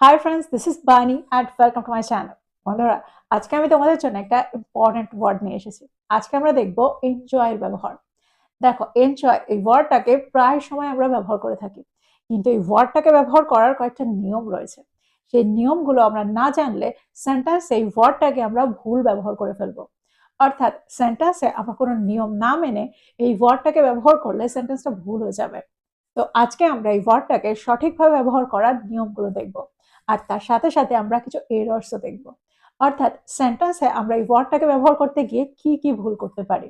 Hi friends, this is বানি and welcome to my channel. বন্ধুরা, আজকে আমি তোমাদের জন্য একটা ইম্পর্টেন্ট ওয়ার্ড নিয়ে এসেছি। আজকে আমরা দেখব এনজয় এর ব্যবহার। দেখো, এনজয় এই ওয়ার্ডটাকে প্রায় সময় আমরা ব্যবহার করে থাকি, কিন্তু এই ওয়ার্ডটাকে ব্যবহার করার কয়েকটা নিয়ম রয়েছে। সেই নিয়মগুলো আমরা না জানলে সেন্টেন্সে এই ওয়ার্ডটাকে আমরা ভুল ব্যবহার করে ফেলবো। অর্থাৎ সেন্টেন্সে আমরা কোনো নিয়ম না মেনে এই ওয়ার্ডটাকে ব্যবহার করলে সেন্টেন্সটা ভুল হয়ে যাবে। তো আজকে আমরা এই ওয়ার্ডটাকে সঠিকভাবে ব্যবহার করার নিয়মগুলো দেখব, আর তার সাথে সাথে আমরা কিছু এরর্সও দেখব। অর্থাৎ সেন্টেন্সে আমরা এই ওয়ার্ডটাকে ব্যবহার করতে গিয়ে কি কি ভুল করতে পারি।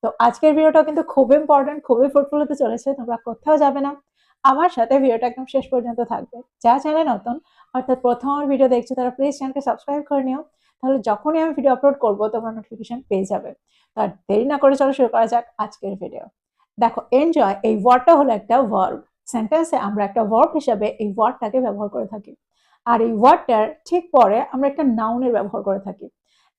তো আজকের ভিডিওটা কিন্তু খুবই ইম্পর্টেন্ট, খুবই ফ্রুটফুল হতে চলেছে। তোমরা কোথাও যাবে না, আমার সাথে ভিডিওটা একদম শেষ পর্যন্ত থাকবে। যা চ্যানেল নতুন, অর্থাৎ প্রথম আমার ভিডিও দেখছো, তারা প্লিজ চ্যানেলকে সাবস্ক্রাইব করে নিও। তাহলে যখনই আমি ভিডিও আপলোড করবো তোমরা নোটিফিকেশন পেয়ে যাবে। আর দেরি না করে চলো শুরু করা যাক আজকের ভিডিও। দেখো, এনজয় এই ওয়ার্ডটা হলো একটা ভার্ব। সেন্টেন্সে আমরা একটা ভার্ব হিসাবে এই ওয়ার্ডটাকে ব্যবহার করে থাকি, আর এই ওয়ার্ডটার ঠিক পরে আমরা একটা নাউনের ব্যবহার করে থাকি।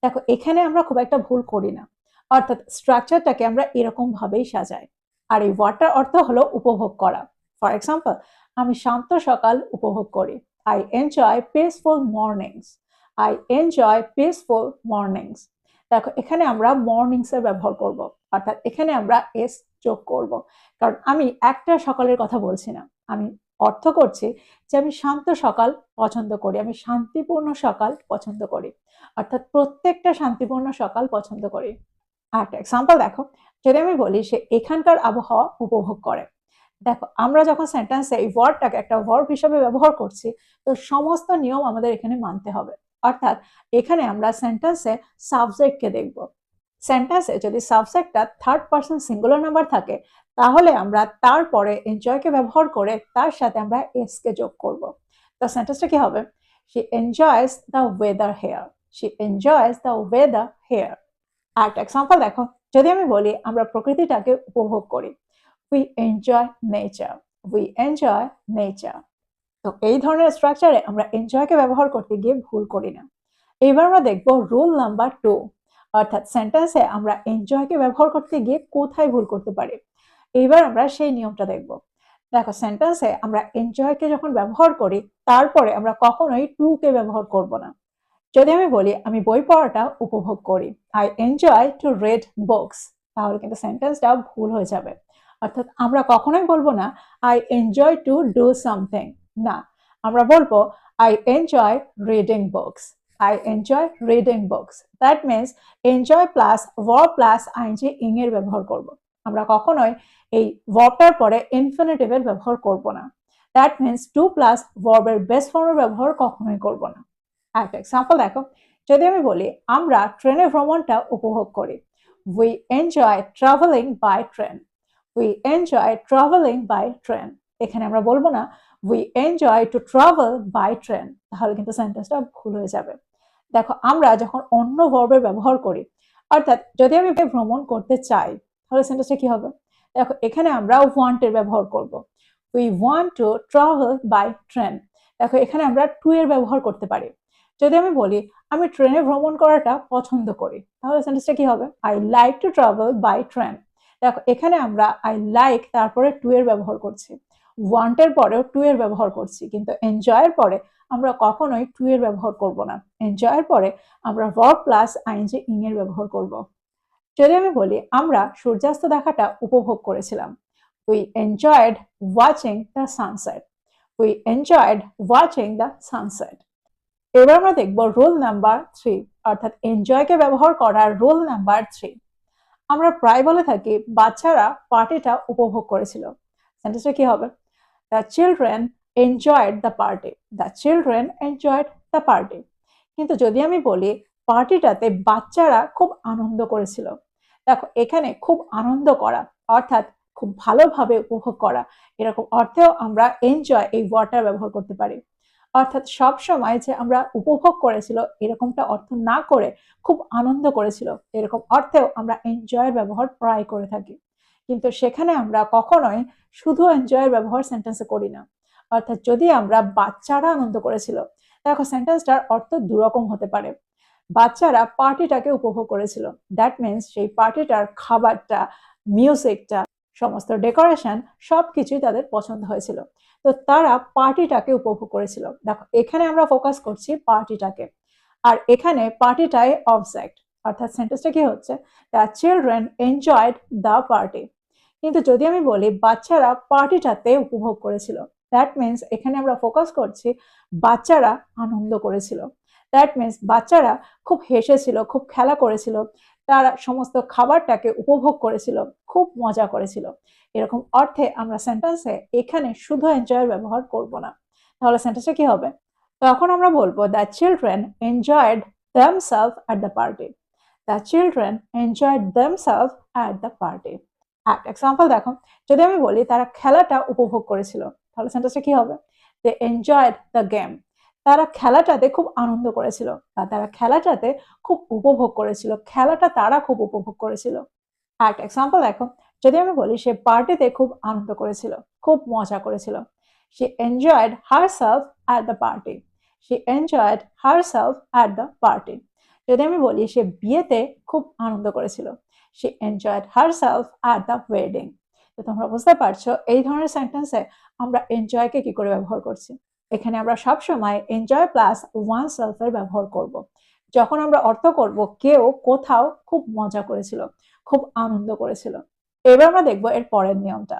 দেখো, এখানে আমরা খুব একটা ভুল করি না, অর্থাৎ স্ট্রাকচারটাকে আমরা এরকম ভাবেই সাজাই। আর এই ওয়ার্ডটার অর্থ হলো উপভোগ করা। ফর এক্সাম্পল, আমি শান্ত সকাল উপভোগ করি। I enjoy peaceful mornings. I enjoy peaceful mornings. দেখো, এখানে আমরা মর্নিংস এর ব্যবহার করব, অর্থাৎ এখানে আমরা এস যোগ করব, কারণ আমি একটা সকালের কথা বলছি না। আমি অর্থ করছি যে আমি শান্ত সকাল পছন্দ করি, আমি শান্তিপূর্ণ সকাল পছন্দ করি, অর্থাৎ প্রত্যেকটা শান্তিপূর্ণ সকাল পছন্দ করি। আরেকটা এক্সাম্পল দেখো, যদি আমি বলি সে এখানকার আবহাওয়া উপভোগ করে। দেখো, আমরা যখন সেন্টেন্সে এই ওয়ার্ডটাকে একটা ভার্ব হিসেবে ব্যবহার করছি, তো সমস্ত নিয়ম আমাদের এখানে মানতে হবে। অর্থাৎ এখানে আমরা সেন্টেন্সে সাবজেক্টকে দেখব। সেন্টেন্সে যদি সাবজেক্টটা থার্ড পারসন সিঙ্গুলার নাম্বার থাকে, তাহলে আমরা তারপরে এনজয়কে ব্যবহার করে তার সাথে আমরা এস কে যোগ করব। তো সেন্টেন্সটা কি হবে? She enjoys the weather here. She enjoys the weather here. আরেকটা এক্সাম্পল দেখো, যদি আমি বলি আমরা প্রকৃতিটাকে উপভোগ করি। We enjoy nature. We enjoy nature. তো এই ধরনের স্ট্রাকচারে আমরা এনজয়কে ব্যবহার করতে গিয়ে ভুল করি না। এবার আমরা দেখব রুল নাম্বার 2, অর্থাৎ সেন্টেন্সে আমরা এনজয়কে ব্যবহার করতে গিয়ে কোথায় ভুল করতে পারি। এইবার আমরা সেই নিয়মটা দেখব। দেখো, সেন্টেন্সে আমরা এনজয়কে যখন ব্যবহার করি, তারপরে আমরা কখনোই টু কে ব্যবহার করব না। যদি আমি বলি আমি বই পড়াটা উপভোগ করি, I enjoy to read books, তাহলে কিন্তু সেন্টেন্সটা ভুল হয়ে যাবে। অর্থাৎ আমরা কখনোই বলবো না I enjoy to do something. না, আমরা বলবো I enjoy reading books. I enjoy reading books. That means enjoy plus verb plus I N G ing এর ব্যবহার করব। আমরা কখনোই এই ভার্বটার পরে ইনফিনিটিভের ব্যবহার করব না। দ্যাট মিনস টু প্লাস ভার্বের বেস ফর্মের ব্যবহার কখনোই করব না। একটা এক্সাম্পল দেখো, যদি আমি বলি আমরা ট্রেনে ভ্রমণটা উপভোগ করি। We enjoy travelling by train. We enjoy travelling by train. এখানে আমরা বলবো না we enjoy to travel by train, তাহলে কিন্তু সেন্টেন্সটা ভুল হয়ে যাবে। দেখো, আমরা যখন অন্য ভার্বের ব্যবহার করি, অর্থাৎ যদি আমি ভ্রমণ করতে চাই, তাহলে সেন্টেন্সটা কি হবে? দেখো, এখানে আমরা ওয়ান্ট এর ব্যবহার করব। We want to travel by train. দেখো, এখানে আমরা টু এর ব্যবহার করতে পারি। যদি আমি বলি আমি ট্রেনে ভ্রমণ করাটা পছন্দ করি, তাহলে সেন্টেন্সটা কি হবে? I like to travel by train. দেখো, এখানে আমরা আই লাইক তারপরে টু এর ব্যবহার করছি, ওয়ান্ট এর পরেও টু এর ব্যবহার করছি, কিন্তু এনজয় এর পরে আমরা কখনোই টু এর ব্যবহার করব না। এনজয় এর পরে আমরা ভার্ব প্লাস আইএনজি ইং এর ব্যবহার করব। যদি আমি বলি আমরা সূর্যাস্ত দেখাটা উপভোগ করেছিলাম, we enjoyed watching the sunset. We enjoyed watching the sunset. এবার আমরা দেখব রুল নাম্বার 3, অর্থাৎ এনজয়কে ব্যবহার করার রুল নাম্বার 3। আমরা প্রায় বলে থাকি বাচ্চারা পার্টিটা উপভোগ করেছিল। সেন্টেন্সটা কি হবে? The children enjoyed the party. The children enjoyed the party. কিন্তু যদি আমি বলি পার্টিটাতে বাচ্চারা খুব আনন্দ করেছিল, দেখো, এখানে খুব আনন্দ করা অর্থাৎ খুব ভালোভাবে উপভোগ করা, এরকম অর্থেও আমরা এনজয় এই ওয়ার্ডটা ব্যবহার করতে পারি। অর্থাৎ সব সময় যে আমরা উপভোগ করেছিল এরকমটা অর্থ না করে খুব আনন্দ করেছিল এরকম অর্থেও আমরা এনজয়ের ব্যবহার প্রায় করে থাকি, কিন্তু সেখানে আমরা কখনোই শুধু এনজয়ের ব্যবহার সেন্টেন্সে করি না। অর্থাৎ যদি আমরা বাচ্চারা আনন্দ করেছিল, দেখো সেন্টেন্সটার অর্থ দুরকম হতে পারে। বাচ্চারা পার্টিটাকে উপভোগ করেছিল, দ্যাট মিনস সেই পার্টিটার খাবারটা, মিউজিকটা, সমস্ত ডেকোরেশন সবকিছুই তাদের পছন্দ হয়েছিল। তো তারা পার্টিটাকে উপভোগ করেছিল। দেখো এখানে আমরা ফোকাস করছি পার্টিটাকে, আর এখানে পার্টিটাই অবজেক্ট, অর্থাৎ সেন্টেন্সটা কি হচ্ছে, the children enjoyed the party. কিন্তু যদি আমি বলি বাচ্চারা পার্টিটাতে উপভোগ করেছিল, দ্যাট মিনস এখানে আমরা ফোকাস করছি বাচ্চারা আনন্দ করেছিল। দ্যাট মিনস বাচ্চারা খুব হেসেছিল, খুব খেলা করেছিল, তারা সমস্ত খাবারটাকে উপভোগ করেছিল, খুব মজা করেছিল। এরকম অর্থে আমরা সেন্টেন্সে এখানে শুধু এনজয়ের ব্যবহার করব না। তাহলে সেন্টেন্সটা কি হবে? তখন আমরা বলবো the children enjoyed themselves at the party. The children enjoyed themselves at the party. একটা এক্সাম্পল দেখো, যদি আমি বলি তারা খেলাটা উপভোগ করেছিল, তাহলে সেন্টেন্সটা কি হবে? দে এনজয়েড দ্য গেম। তারা খেলাটাতে খুব আনন্দ করেছিল, বা তারা খেলাটাতে খুব উপভোগ করেছিল, খেলাটা তারা খুব উপভোগ করেছিল। একটা এক্সাম্পল দেখো, যদি আমি বলি সে পার্টিতে খুব আনন্দ করেছিল, খুব মজা করেছিল, she enjoyed herself at the party. She enjoyed herself at the party. যদি আমি বলি সে বিয়েতে খুব আনন্দ করেছিল, she enjoyed herself at the wedding. তো তোমরা বুঝতে পারছো এই ধরনের সেন্টেন্সে আমরা এনজয়কে কি করে ব্যবহার করছি। এখানে আমরা সবসময় এনজয় প্লাস ওয়ান সেলফ এর ব্যবহার করব যখন আমরা অর্থ করব কেউ কোথাও খুব মজা করেছিল, খুব আনন্দ করেছিল। এবার আমরা দেখবো এর পরের নিয়মটা।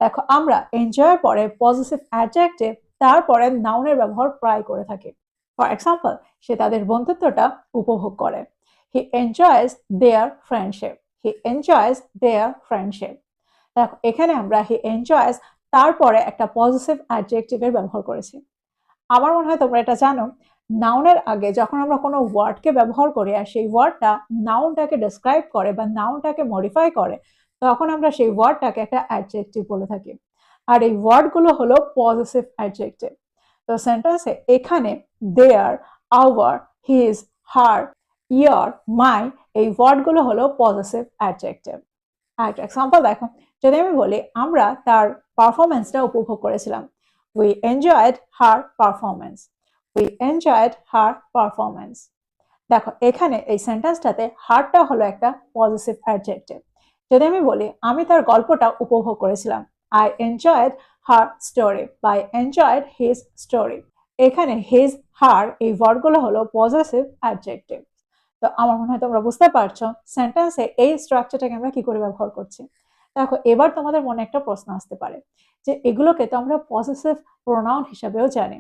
দেখো আমরা এনজয়ের পরে পজিটিভ অ্যাডজেক্টিভ, তারপরে নাউনের ব্যবহার প্রায় করে থাকি। ফর এক্সাম্পল, সে তাদের বন্ধুত্বটা উপভোগ করে, হি এনজয়েস দেয়ার ফ্রেন্ডশিপ। হি এনজয়েস দেয়ার ফ্রেন্ডশিপ। দেখো এখানে আমরা হি এনজয়েস তারপরে একটা পজিটিভ অ্যাডজেক্টিভের ব্যবহার করেছি। আমার মনে হয় তোমরা এটা জানো, নাউনের আগে যখন আমরা কোনো ওয়ার্ডকে ব্যবহার করি আর সেই ওয়ার্ডটা নাউনটাকে ডেসক্রাইব করে বা নাউনটাকে মডিফাই করে, তখন আমরা সেই ওয়ার্ডটাকে একটা অ্যাডজেক্টিভ বলে থাকি। আর এই ওয়ার্ডগুলো হলো পজিটিভ অ্যাডজেক্টিভ। তো সেন্টেন্সে এখানে দেয়ার, আওয়ার, হিজ, হার, ইয়ার, মাই, এই ওয়ার্ডগুলো হলো পজিটিভ অ্যাডজেক্টিভ। একটা এক্সাম্পল দেখো, যদি আমি বলি আমরা তার পারফরমেন্সটা উপভোগ করেছিলাম, we enjoyed her performance. We enjoyed her performance. দেখো এখানে এই সেন্টেন্সটাতে হারটা হলো একটা পজিটিভ অ্যাডজেক্টিভ। যদি আমি বলি আমি তার গল্পটা উপভোগ করেছিলাম, I enjoyed her story বা I enjoyed his story. এখানে his, her এই ওয়ার্ডগুলো হলো পজিটিভ অ্যাডজেক্টিভ। তো আমার মনে হয় তোমরা বুঝতে পারছো সেন্টেন্সে এই স্ট্রাকচারটাকে আমরা কি করে ব্যবহার করছি। দেখো এবার তোমাদের মনে একটা প্রশ্ন আসতে পারে যে এগুলোকে তো আমরা পজিটিভ প্রোনাউন হিসাবেও জানি।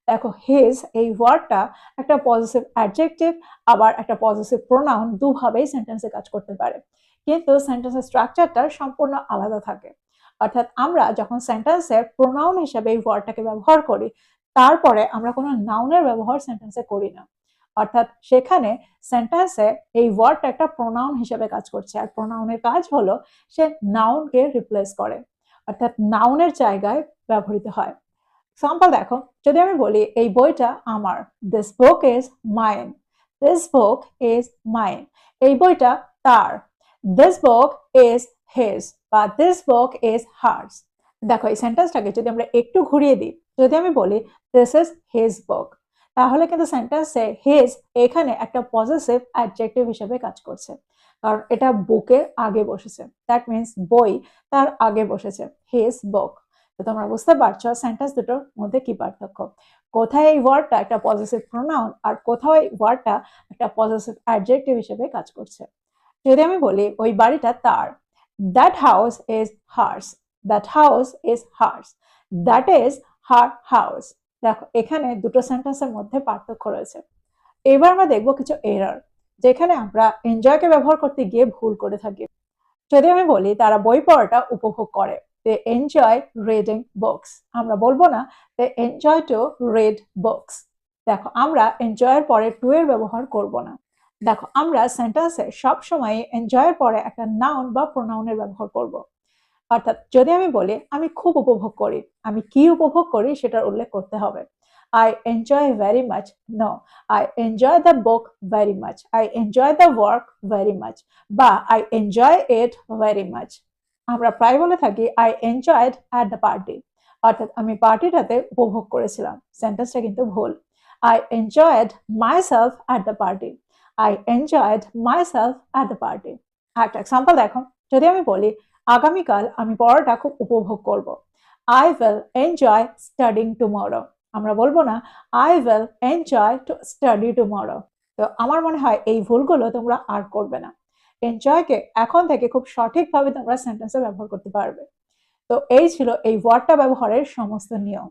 দেখো হিজ এই ওয়ার্ডটা একটা পজিটিভ অ্যাডজেক্টিভ আবার একটা পজিটিভ প্রোনাউন, দুভাবেই সেন্টেন্সে কাজ করতে পারে, কিন্তু সেন্টেন্সের স্ট্রাকচারটা সম্পূর্ণ আলাদা থাকে। অর্থাৎ আমরা যখন সেন্টেন্সে প্রোনাউন হিসাবে এই ওয়ার্ডটাকে ব্যবহার করি, তারপরে আমরা কোনো নাউনের ব্যবহার সেন্টেন্সে করি না। অর্থাৎ সেখানে সেন্টেন্সে এই ওয়ার্ডটা একটা প্রোনাউন হিসেবে কাজ করছে, আর প্রোনাউনের কাজ হলো সে নাউনকে রিপ্লেস করে, অর্থাৎ নাউনের জায়গায় ব্যবহৃত হয়। এক্সাম্পল দেখো, যদি আমি বলি এই বইটা আমার, this book is mine. This book is mine, এই বইটা তার। দিস বুক ইজ হিজ বা দিস বুক ইজ হার্স। দেখো এই সেন্টেন্সটাকে যদি আমরা একটু ঘুরিয়ে দিই, যদি আমি বলি দিস ইজ হিজ বুক, তাহলে কিন্তু সেন্টেন্সে হিজ এখানে একটা পজিটিভ অ্যাডজেক্টিভ হিসেবে কাজ করছে, কারণ এটা বুকের আগে বসেছে। দ্যাট মিনস বই তার আগে বসেছে, হিজ বুক। তো তোমরা বুঝতে পারছো সেন্টেন্স দুটোর মধ্যে কি পার্থক্য, কোথায় এই ওয়ার্ডটা একটা পজিটিভ প্রোনাউন আর কোথাও এই ওয়ার্ডটা একটা পজিটিভ অ্যাডজেক্টিভ হিসেবে কাজ করছে। যদি আমি বলি ওই বাড়িটা তার, that house is hers. That house is hers, that is her house. দেখো এখানে দুটো সেন্টেন্সের মধ্যে পার্থক্য রয়েছে। এবার আমরা দেখবো কিছু এরর, যেখানে আমরা এনজয়কে ব্যবহার করতে গিয়ে ভুল করে থাকি। যদি আমি বলি তারা বই পড়াটা উপভোগ করে, they enjoy reading books, আমরা বলবো না they enjoy to read books। দেখো আমরা এনজয়ের পরে টু এর ব্যবহার করব না। দেখো আমরা সেন্টেন্সে সবসময় এনজয়ের পরে একটা নাউন বা প্রোনাউনের ব্যবহার করব। অর্থাৎ যদি আমি বলি আমি খুব উপভোগ করি, আমি কি উপভোগ করি সেটার উল্লেখ করতে হবে। I enjoy very much. No, I enjoy the book very much. I enjoy the work very much. বা I enjoy it very much. আমরা প্রায় বলে থাকি I enjoyed at the party. অর্থাৎ আমি পার্টিটাতে উপভোগ করেছিলাম, সেন্টেন্সটা কিন্তু ভুল। I enjoyed myself at the party. I enjoyed myself at the party. একটা এক্সাম্পল দেখো, যদি আমি বলি আগামীকাল আমি পড়াটা খুব উপভোগ করব, I will enjoy studying tomorrow. আমরা বলবো না I will enjoy to study tomorrow. তো আমার মনে হয় এই ভুলগুলো তোমরা আর করবে না। এনজয়কে এখন থেকে খুব সঠিকভাবে তোমরা সেন্টেন্সে ব্যবহার করতে পারবে। তো এই ছিল এই ওয়ার্ডটা ব্যবহারের সমস্ত নিয়ম।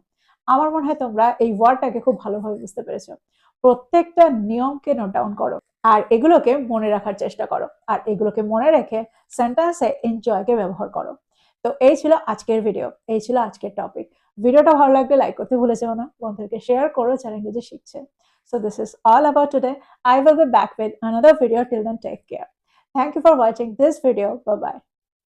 আমার মনে হয় তোমরা এই ওয়ার্ডটাকে খুব ভালোভাবে বুঝতে পেরেছো। প্রত্যেকটা নিয়মকে নোট ডাউন করো আর এগুলোকে মনে রাখার চেষ্টা করো, আর এগুলোকে মনে রেখে সেন্টেন্সে এনজয়কে ব্যবহার করো। তো এই ছিল আজকের ভিডিও, এই ছিল আজকের টপিক। ভিডিওটা ভালো লাগলে লাইক করতে ভুলে যেও না, বন্ধুদেরকে শেয়ার করো যারা ইংরেজি শিখছে। So this is all about today. I will be back with another video. Till then, take care. Thank you for watching this video. Bye bye.